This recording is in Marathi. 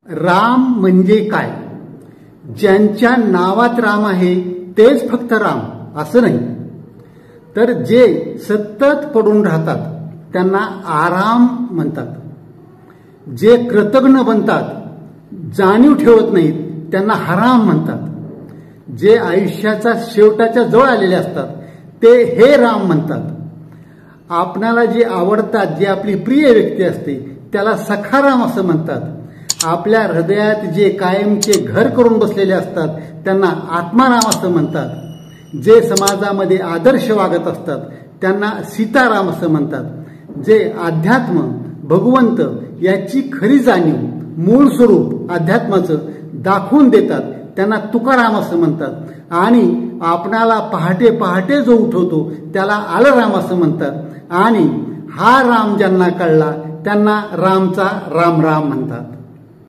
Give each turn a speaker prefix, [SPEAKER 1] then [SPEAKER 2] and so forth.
[SPEAKER 1] राम म्हणजे काय? ज्यांच्या नावात राम आहे तेच फक्त राम असं नाही, तर जे सतत पडून राहतात त्यांना आराम म्हणतात. जे कृतज्ञ बनतात, जाणीव ठेवत नाहीत त्यांना हराम म्हणतात. जे आयुष्याच्या शेवटाच्या जवळ आलेले असतात ते हे राम म्हणतात. आपणाला जे आवडतात, जे आपली प्रिय व्यक्ती असते त्याला सखाराम असं म्हणतात. आपल्या हृदयात जे कायमचे घर करून बसलेले असतात त्यांना आत्माराम असं म्हणतात. जे समाजामध्ये आदर्श वागत असतात त्यांना सीताराम असं म्हणतात. जे अध्यात्म, भगवंत याची खरी जाणीव, मूळ स्वरूप अध्यात्माचं दाखवून देतात त्यांना तुकाराम असं म्हणतात. आणि आपणाला पहाटे पहाटे जो उठवतो त्याला आलराम असं म्हणतात. आणि हा राम ज्यांना कळला त्यांना रामचा राम राम म्हणतात.